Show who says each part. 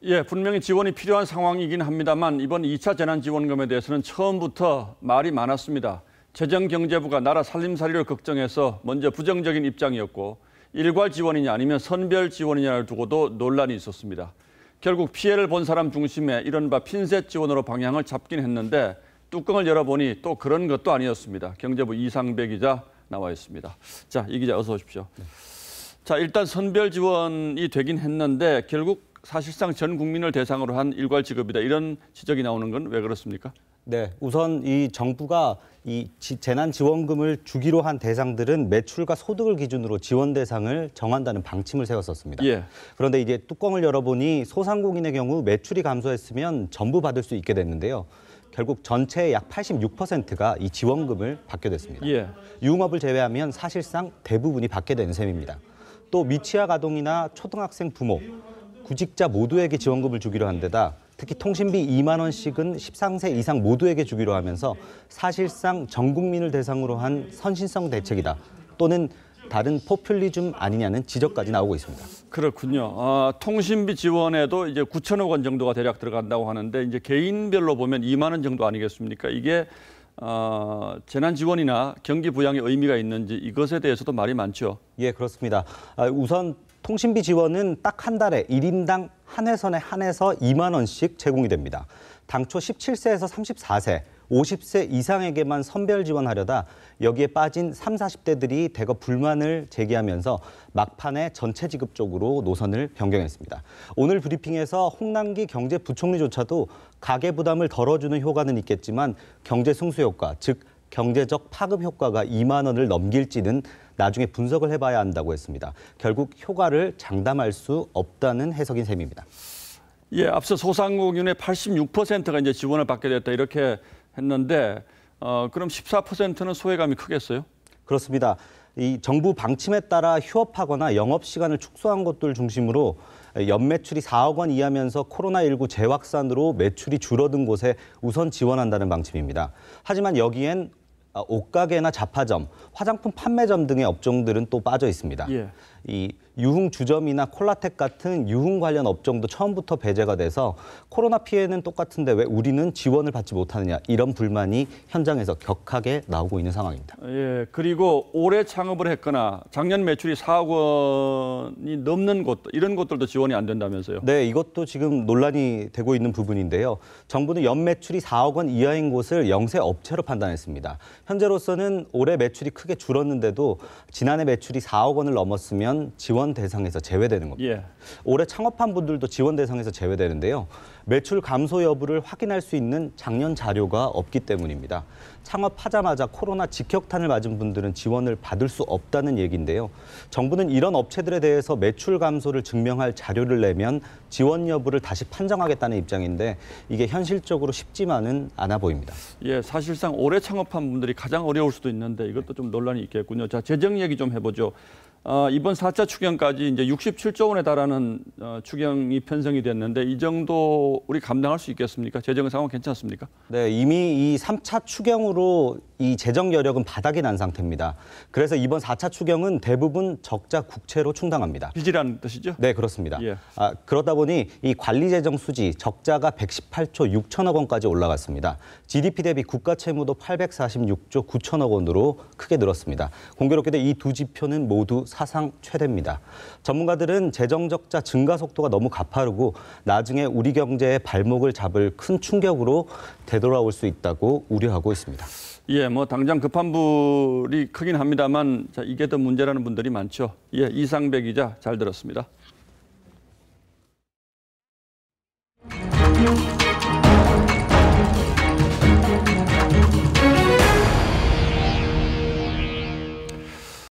Speaker 1: 예, 분명히 지원이 필요한 상황이긴 합니다만 이번 2차 재난지원금에 대해서는 처음부터 말이 많았습니다. 재정경제부가 나라 살림살이를 걱정해서 먼저 부정적인 입장이었고 일괄 지원이냐 아니면 선별 지원이냐를 두고도 논란이 있었습니다. 결국 피해를 본 사람 중심의 이른바 핀셋 지원으로 방향을 잡긴 했는데 뚜껑을 열어보니 또 그런 것도 아니었습니다. 경제부 이상배 기자 나와 있습니다. 자, 이 기자 어서 오십시오. 네. 자, 일단 선별 지원이 되긴 했는데 결국 사실상 전 국민을 대상으로 한 일괄 지급이다. 이런 지적이 나오는 건 왜 그렇습니까?
Speaker 2: 네, 우선 이 정부가 이 재난지원금을 주기로 한 대상들은 매출과 소득을 기준으로 지원 대상을 정한다는 방침을 세웠었습니다.
Speaker 1: 예.
Speaker 2: 그런데 이제 뚜껑을 열어보니 소상공인의 경우 매출이 감소했으면 전부 받을 수 있게 됐는데요. 결국 전체의 약 86%가 이 지원금을 받게 됐습니다.
Speaker 1: 예.
Speaker 2: 유흥업을 제외하면 사실상 대부분이 받게 되는 셈입니다. 또 미취학 아동이나 초등학생 부모, 구직자 모두에게 지원금을 주기로 한 데다 특히 통신비 2만 원씩은 13세 이상 모두에게 주기로 하면서 사실상 전 국민을 대상으로 한 선신성 대책이다. 또는 다른 포퓰리즘 아니냐는 지적까지 나오고 있습니다.
Speaker 1: 그렇군요. 통신비 지원에도 이제 9천억 원 정도가 대략 들어간다고 하는데 이제 개인별로 보면 2만 원 정도 아니겠습니까? 이게 재난 지원이나 경기 부양의 의미가 있는지 이것에 대해서도 말이 많죠.
Speaker 2: 예, 그렇습니다. 우선 통신비 지원은 딱 한 달에 1인당 한 회선에 한해서 2만 원씩 제공이 됩니다. 당초 17세에서 34세, 50세 이상에게만 선별 지원하려다 여기에 빠진 30, 40대들이 대거 불만을 제기하면서 막판에 전체 지급 쪽으로 노선을 변경했습니다. 오늘 브리핑에서 홍남기 경제부총리조차도 가계 부담을 덜어주는 효과는 있겠지만 경제 승수 효과, 즉 경제적 파급 효과가 2만 원을 넘길지는 나중에 분석을 해봐야 한다고 했습니다. 결국 효과를 장담할 수 없다는 해석인 셈입니다.
Speaker 1: 예, 앞서 소상공인의 86%가 이제 지원을 받게 됐다 이렇게 했는데 그럼 14%는 소외감이 크겠어요?
Speaker 2: 그렇습니다. 이 정부 방침에 따라 휴업하거나 영업 시간을 축소한 곳들 중심으로 연매출이 4억 원 이하면서 코로나19 재확산으로 매출이 줄어든 곳에 우선 지원한다는 방침입니다. 하지만 여기엔 옷가게나 잡화점, 화장품 판매점 등의 업종들은 또 빠져 있습니다.
Speaker 1: 예.
Speaker 2: 이 유흥 주점이나 콜라텍 같은 유흥 관련 업종도 처음부터 배제가 돼서 코로나 피해는 똑같은데 왜 우리는 지원을 받지 못하느냐 이런 불만이 현장에서 격하게 나오고 있는 상황입니다.
Speaker 1: 예, 그리고 올해 창업을 했거나 작년 매출이 4억 원이 넘는 곳 이런 곳들도 지원이 안 된다면서요?
Speaker 2: 네, 이것도 지금 논란이 되고 있는 부분인데요. 정부는 연매출이 4억 원 이하인 곳을 영세 업체로 판단했습니다. 현재로서는 올해 매출이 크게 줄었는데도 지난해 매출이 4억 원을 넘었으면 지원 대상에서 제외되는 겁니다.
Speaker 1: 예.
Speaker 2: 올해 창업한 분들도 지원 대상에서 제외되는데요. 매출 감소 여부를 확인할 수 있는 작년 자료가 없기 때문입니다. 창업하자마자 코로나 직격탄을 맞은 분들은 지원을 받을 수 없다는 얘기인데요. 정부는 이런 업체들에 대해서 매출 감소를 증명할 자료를 내면 지원 여부를 다시 판정하겠다는 입장인데 이게 현실적으로 쉽지만은 않아 보입니다.
Speaker 1: 예, 사실상 올해 창업한 분들이 가장 어려울 수도 있는데 이것도 좀 논란이 있겠군요. 자, 재정 얘기 좀 해보죠. 이번 4차 추경까지 이제 67조 원에 달하는 추경이 편성이 됐는데 이 정도 우리 감당할 수 있겠습니까? 재정 상황 괜찮습니까?
Speaker 2: 네, 이미 이 3차 추경으로 이 재정 여력은 바닥이 난 상태입니다. 그래서 이번 4차 추경은 대부분 적자 국채로 충당합니다.
Speaker 1: 빚이라는 뜻이죠?
Speaker 2: 네, 그렇습니다.
Speaker 1: 예.
Speaker 2: 그러다 보니 이 관리 재정 수지 적자가 118조 6천억 원까지 올라갔습니다. GDP 대비 국가 채무도 846조 9천억 원으로 크게 늘었습니다. 공교롭게도 이 두 지표는 모두 사상 최대입니다. 전문가들은 재정 적자 증가 속도가 너무 가파르고 나중에 우리 경제의 발목을 잡을 큰 충격으로 되돌아올 수 있다고 우려하고 있습니다.
Speaker 1: 예, 뭐 당장 급한 불이 크긴 합니다만 자, 이게 더 문제라는 분들이 많죠. 예, 이상배 기자 잘 들었습니다.